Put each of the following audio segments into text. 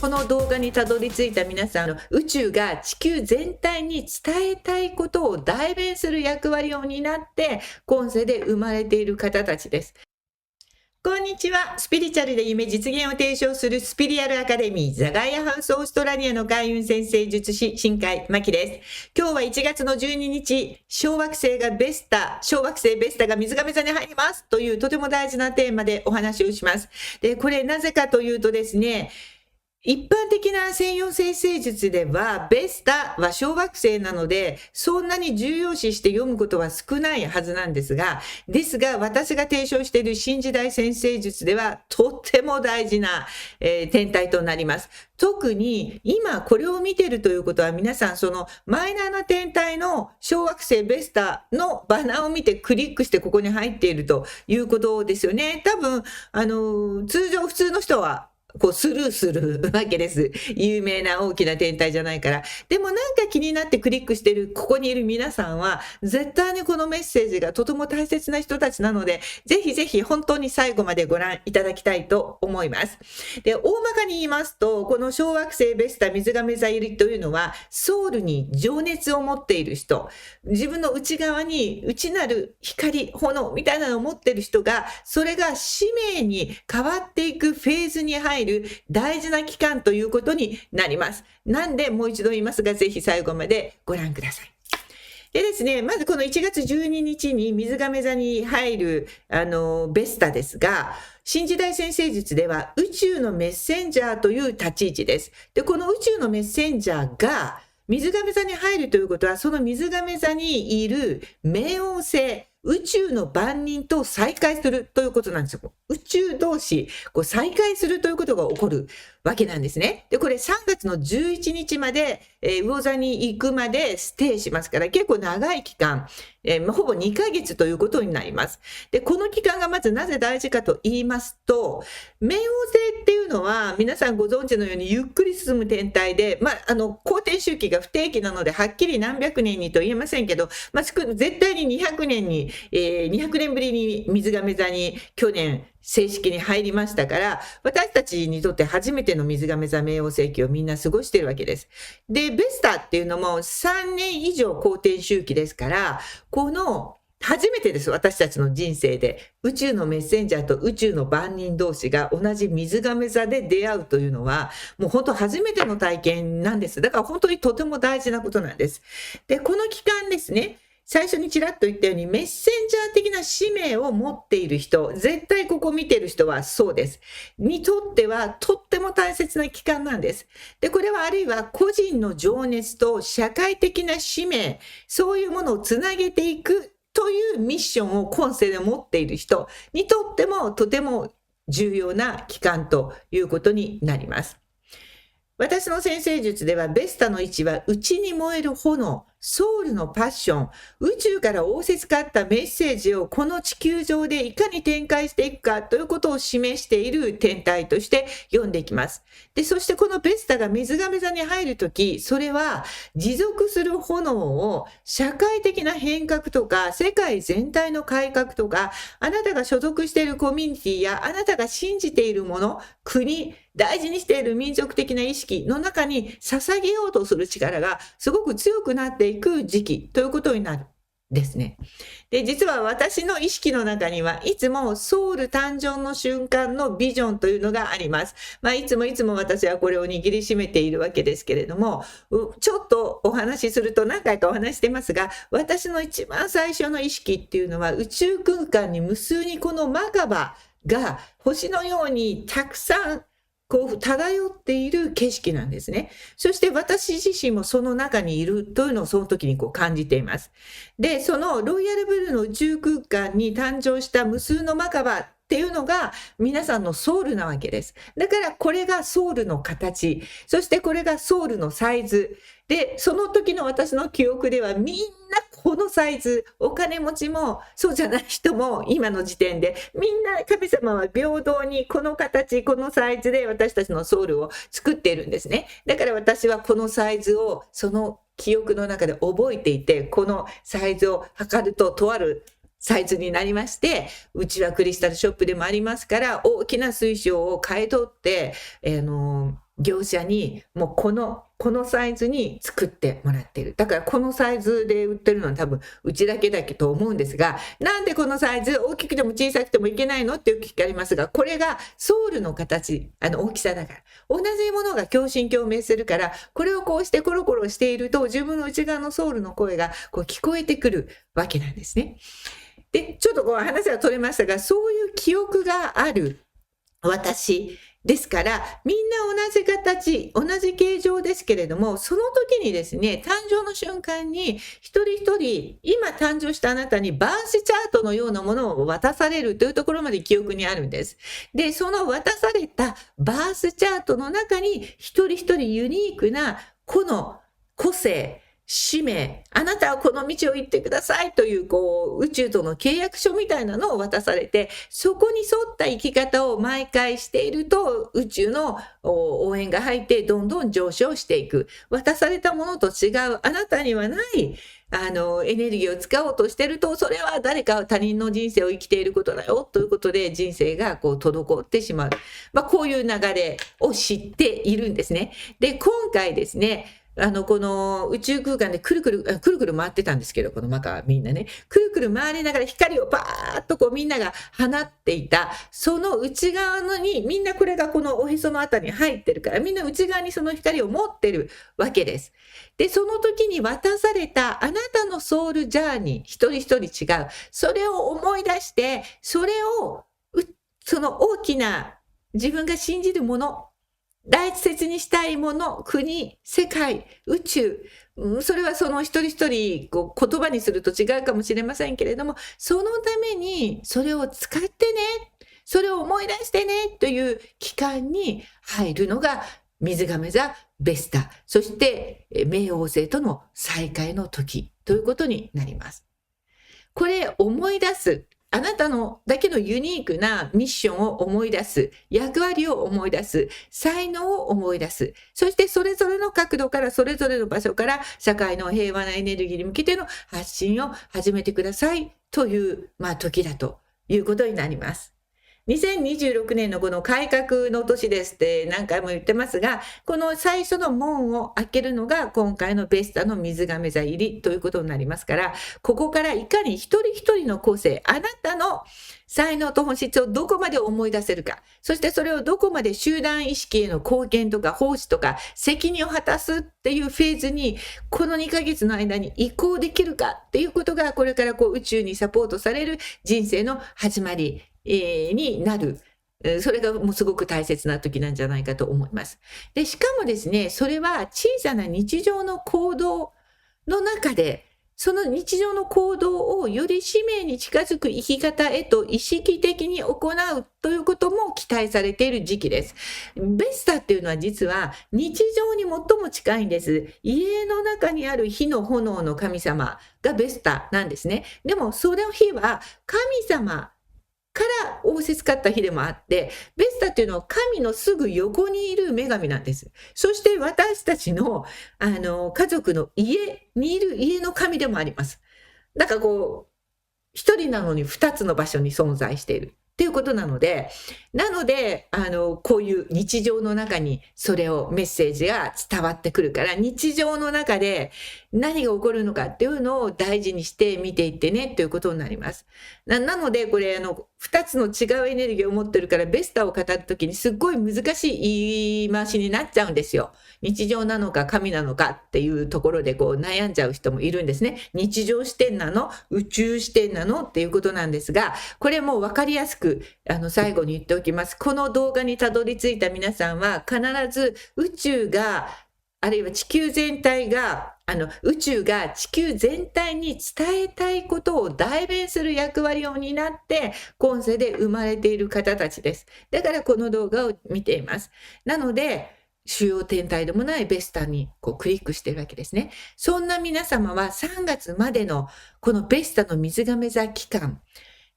この動画にたどり着いた皆さん、宇宙が地球全体に伝えたいことを代弁する役割を担って今世で生まれている方たちです。こんにちは。スピリチュアルで夢実現を提唱するスピリアルアカデミーザガイアハウスオーストラリアの開運先生術師新海真希です。今日は1月の12日、小惑星ベスタが水亀座に入りますというとても大事なテーマでお話をします。で、これなぜかというとですね、一般的な西洋占星術では、ベスタは小惑星なので、そんなに重要視して読むことは少ないはずなんですが、私が提唱している新時代占星術では、とっても大事な、天体となります。特に今これを見ているということは、皆さんそのマイナーな天体の小惑星ベスタのバナーを見てクリックしてここに入っているということですよね。多分、通常普通の人はスルーするわけです。有名な大きな天体じゃないから。でもなんか気になってクリックしている、ここにいる皆さんは、絶対にこのメッセージがとても大切な人たちなので、ぜひぜひ本当に最後までご覧いただきたいと思います。で、大まかに言いますと、この小惑星ベスタ水亀座入りというのは、ソウルに情熱を持っている人、自分の内側に内なる光、炎みたいなのを持っている人が、それが使命に変わっていくフェーズに入る大事な期間ということになります。なんでもう一度言いますが、ぜひ最後までご覧ください。でですね、まずこの1月12日に水亀座に入るベスタですが、新時代占星術では宇宙のメッセンジャーという立ち位置です。で、この宇宙のメッセンジャーが水亀座に入るということは、その水亀座にいる冥王星、宇宙の万人と再会するということなんですよ。宇宙同士再会するということが起こるわけなんですね。で、これ3月の11日まで、魚座に行くまでステイしますから、結構長い期間、ほぼ2ヶ月ということになります。で、この期間がまずなぜ大事かと言いますと、冥王星っていうのは皆さんご存知のようにゆっくり進む天体で、公転周期が不定期なのではっきり何百年にと言えませんけど、絶対に200年ぶりに水亀座に去年正式に入りましたから、私たちにとって初めての水亀座冥王星期をみんな過ごしているわけです。で、ベスタっていうのも3年以上公転周期ですから、この初めてです。私たちの人生で宇宙のメッセンジャーと宇宙の万人同士が同じ水亀座で出会うというのはもう本当初めての体験なんです。だから本当にとても大事なことなんです。で、この期間ですね、最初にちらっと言ったようにメッセンジャー的な使命を持っている人、絶対ここ見てる人はそうです。にとってはとっても大切な期間なんです。で、これはあるいは個人の情熱と社会的な使命、そういうものをつなげていくというミッションを今世で持っている人にとってもとても重要な期間ということになります。私の占星術ではベスタの位置は内に燃える炎、ソウルのパッション、宇宙から仰せつかったメッセージをこの地球上でいかに展開していくかということを示している天体として読んでいきます。で、そしてこのベスタが水亀座に入るとき、それは持続する炎を社会的な変革とか世界全体の改革とか、あなたが所属しているコミュニティやあなたが信じているもの、国、大事にしている民族的な意識の中に捧げようとする力がすごく強くなっていく時期ということになるですね。で、実は私の意識の中にはいつもソウル誕生の瞬間のビジョンというのがあります。いつも私はこれを握りしめているわけですけれども、ちょっとお話しすると何回かお話してますが、私の一番最初の意識っていうのは宇宙空間に無数にこのマカバが星のようにたくさん漂っている景色なんですね。そして私自身もその中にいるというのをその時に感じています。で、そのロイヤルブルーの宇宙空間に誕生した無数のマカバっていうのが皆さんのソウルなわけです。だからこれがソウルの形、そしてこれがソウルのサイズ。で、その時の私の記憶ではみんなこのサイズ、お金持ちもそうじゃない人も今の時点でみんな神様は平等にこの形、このサイズで私たちのソウルを作っているんですね。だから私はこのサイズをその記憶の中で覚えていて、このサイズを測るととあるサイズになりまして、うちはクリスタルショップでもありますから、大きな水晶を買い取って、業者にもうこのサイズに作ってもらっている。だからこのサイズで売ってるのは多分うちだけだけと思うんですが、なんでこのサイズ大きくても小さくてもいけないのってよく聞かれますが、これがソールの形、大きさだから。同じものが共振共鳴するから、これをこうしてコロコロしていると自分の内側のソウルの声がこう聞こえてくるわけなんですね。で、ちょっとこう話が取れましたが、そういう記憶がある私ですから、みんな同じ形、同じ形状ですけれども、その時にですね、誕生の瞬間に一人一人、今誕生したあなたにバースチャートのようなものを渡されるというところまで記憶にあるんです。で、その渡されたバースチャートの中に一人一人ユニークな個の個性、使命、あなたはこの道を行ってくださいという宇宙との契約書みたいなのを渡されて、そこに沿った生き方を毎回していると宇宙の応援が入ってどんどん上昇していく。渡されたものと違う、あなたにはないエネルギーを使おうとしていると、それは誰か他人の人生を生きていることだよということで人生が滞ってしまう。こういう流れを知っているんですね。で、今回ですね、この宇宙空間でくるくる回ってたんですけど、このマカみんなね、くるくる回りながら光をパーッとみんなが放っていた、その内側のに、みんなこれがこのおへそのあたりに入ってるから、みんな内側にその光を持ってるわけです。で、その時に渡されたあなたのソウルジャーニー、一人一人違う。それを思い出して、それを、その大きな自分が信じるもの、大切にしたいもの、国、世界、宇宙、それはその一人一人言葉にすると違うかもしれませんけれども、そのためにそれを使ってね、それを思い出してねという期間に入るのが水亀座ベスタ、そして冥王星との再会の時ということになります。これ思い出す。あなたのだけのユニークなミッションを思い出す、役割を思い出す、才能を思い出す、そしてそれぞれの角度からそれぞれの場所から社会の平和なエネルギーに向けての発信を始めてくださいという、時だということになります。2026年のこの改革の年ですって何回も言ってますが、この最初の門を開けるのが今回のベスタの水亀座入りということになりますから、ここからいかに一人一人の個性、あなたの才能と本質をどこまで思い出せるか、そしてそれをどこまで集団意識への貢献とか奉仕とか責任を果たすっていうフェーズにこの2ヶ月の間に移行できるかっていうことが、これから宇宙にサポートされる人生の始まりになる。それがもうすごく大切な時なんじゃないかと思います。で、しかもですね、それは小さな日常の行動の中で、その日常の行動をより使命に近づく生き方へと意識的に行うということも期待されている時期です。ベスタっていうのは実は日常に最も近いんです。家の中にある火の炎の神様がベスタなんですね。でもその火は神様から仰せつかった日でもあって、ベスタっていうのは神のすぐ横にいる女神なんです。そして私たちの、家族の家にいる家の神でもあります。だから一人なのに二つの場所に存在しているっていうことなので、こういう日常の中にそれをメッセージが伝わってくるから、日常の中で何が起こるのかっていうのを大事にして見ていってねということになります。なのでこれ二つの違うエネルギーを持ってるから、ベスタを語るときにすっごい難しい言い回しになっちゃうんですよ。日常なのか神なのかっていうところで悩んじゃう人もいるんですね。日常視点なの？宇宙視点なの？っていうことなんですが、これも分かりやすく最後に言っておきます。この動画にたどり着いた皆さんは必ず宇宙が、あるいは地球全体が、宇宙が地球全体に伝えたいことを代弁する役割を担って今世で生まれている方たちです。だからこの動画を見ています。なので主要天体でもないベスタにクリックしているわけですね。そんな皆様は3月までのこのベスタの水亀座期間、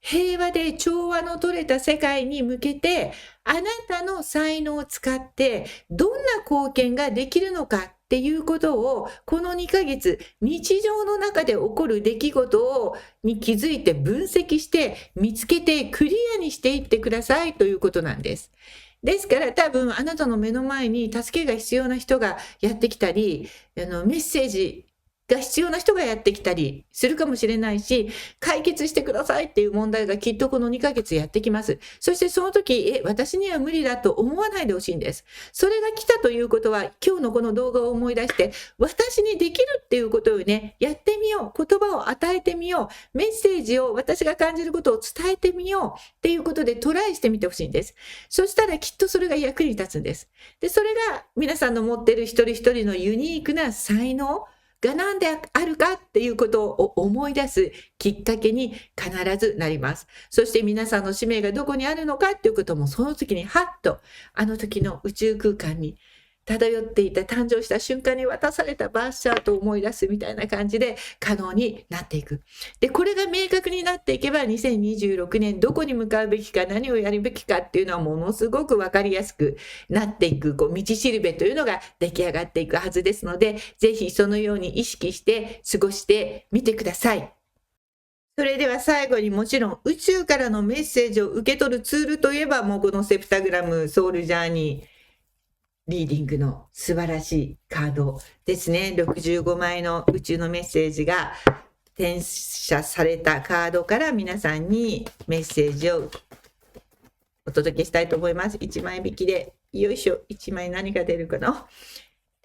平和で調和の取れた世界に向けて、あなたの才能を使ってどんな貢献ができるのかっていうことを、この2ヶ月、日常の中で起こる出来事に気づいて分析して見つけてクリアにしていってくださいということなんです。ですから多分あなたの目の前に助けが必要な人がやってきたり、メッセージが必要な人がやってきたりするかもしれないし、解決してくださいっていう問題がきっとこの2ヶ月やってきます。そしてその時、私には無理だと思わないでほしいんです。それが来たということは、今日のこの動画を思い出して、私にできるっていうことをね、やってみよう。言葉を与えてみよう。メッセージを私が感じることを伝えてみようっていうことでトライしてみてほしいんです。そしたらきっとそれが役に立つんです。で、それが皆さんの持っている一人一人のユニークな才能が何であるかっていうことを思い出すきっかけに必ずなります。そして皆さんの使命がどこにあるのかっていうこともその時にハッとあの時の宇宙空間に漂っていた誕生した瞬間に渡されたバースチャートを思い出すみたいな感じで可能になっていく。で、これが明確になっていけば2026年どこに向かうべきか何をやるべきかっていうのはものすごくわかりやすくなっていく道しるべというのが出来上がっていくはずですので、ぜひそのように意識して過ごしてみてください。それでは最後にもちろん宇宙からのメッセージを受け取るツールといえばもうこのセプタグラムソウルジャーニーリーディングの素晴らしいカードですね。65枚の宇宙のメッセージが転写されたカードから皆さんにメッセージをお届けしたいと思います。1枚引きで、よいしょ、1枚何が出るかな。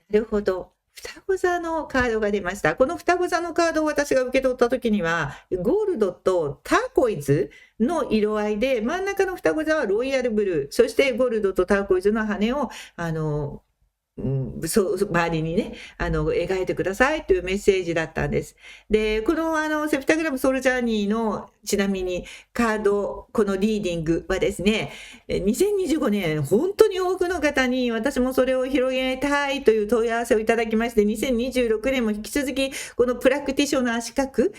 なるほど。双子座のカードが出ました。この双子座のカードを私が受け取った時には、ゴールドとターコイズの色合いで、真ん中の双子座はロイヤルブルー、そしてゴールドとターコイズの羽を、周りにね、描いてくださいというメッセージだったんです。で、このセプタグラムソウルジャーニーのちなみにカード、このリーディングはですね、2025年、本当に多くの方に私もそれを広げたいという問い合わせをいただきまして、2026年も引き続き、このプラクティショナー資格、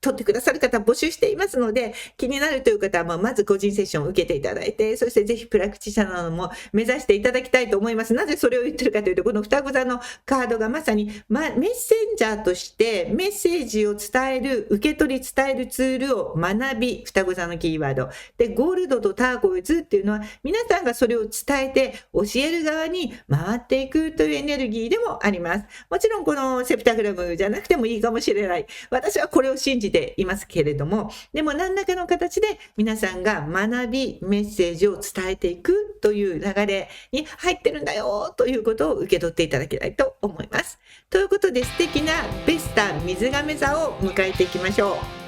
取ってくださる方募集していますので、気になるという方はまず個人セッションを受けていただいて、そしてぜひプラクティショナーも目指していただきたいと思います。なぜそれを言ってるかというと、この双子座のカードがまさに、メッセンジャーとしてメッセージを伝える、受け取り伝えるツールを学び、双子座のキーワード。で、ゴールドとターコイズっていうのは、皆さんがそれを伝えて教える側に回っていくというエネルギーでもあります。もちろんこのセプタグラムじゃなくてもいいかもしれない。私はこれを信じていますけれども、でも何らかの形で皆さんが学び、メッセージを伝えていくという流れに入ってるんだよということを受け取っていただきたいと思います。ということで素敵なベスタ水亀座を迎えていきましょう。